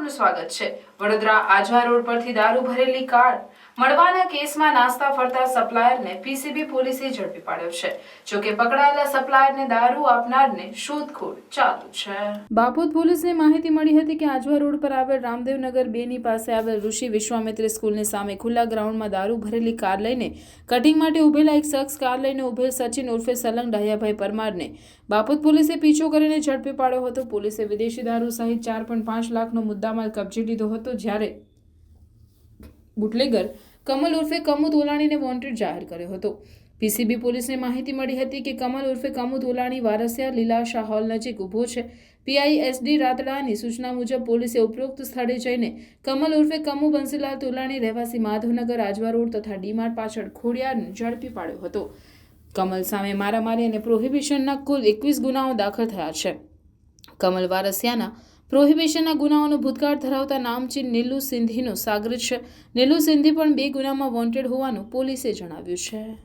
આપનું સ્વાગત છે। વડોદરા આજવા રોડ પરથી દારૂ ભરેલી કાર મળવાના કેસમાં નાસ્તા ફરતા સપ્લાયરને પીસીબી પોલીસે ઝડપી પાડ્યો છે। જો કે પકડાયેલા સપ્લાયરને દારૂ આપનારને શોધખોળ ચાલુ છે। બાપોદ પોલીસને માહિતી મળી હતી કે આજવા રોડ પર આવેલ રામદેવનગર 2 ની પાસે આવેલ ઋષિ વિશ્વામિત્રી સ્કૂલની સામે ખુલ્લા ગ્રાઉન્ડમાં દારૂ ભરેલી કાર લઈને કટિંગ માટે ઉભેલા એક શખ્સ કાર લઈને ઉભેલ સચિન ઉર્ફે સલંગ ડાહ્યાભાઈ પરમારને બાપોદ પોલીસે પીછો કરીને ઝડપી પાડ્યો હતો। પોલીસે વિદેશી દારૂ સહિત 4.5 લાખનો મુદ્દામાલ કબજે લીધો હતો, જ્યારે બુટલેગર કમલ ઉર્ફે કમુ તોલાણીને વોન્ટેડ જાહેર કર્યો હતો। પીસીબી પોલીસને માહિતી મળી હતી કે કમલ ઉર્ફે કમુ તોલાણી વારસિયા લીલાશા હોલ નજીક ઊભો છે। પીઆઈએસડી રાતડાની સૂચના મુજબ પોલીસે ઉપરોક્ત સ્થળે જઈને કમલ ઉર્ફે કમુ બંસીલાલ તોલાણી રહેવાસી માધવનગર આજવા રોડ તથા ડીમાર્ટ પાછળ ખોડિયારને ઝડપી પાડ્યો હતો। કમલ સામે મારામારી અને પ્રોહિબિશનના કુલ 21 ગુનાઓ દાખલ થયા છે। કમલ વારસિયાના પ્રોહિબિશનના ગુનાઓનો ભૂતકાળ ધરાવતા નામચીન નીલુ સિંધીનો સાગરીત છે। નીલુ સિંધી પણ 2 ગુનામાં વોન્ટેડ હોવાનું પોલીસે જણાવ્યું છે।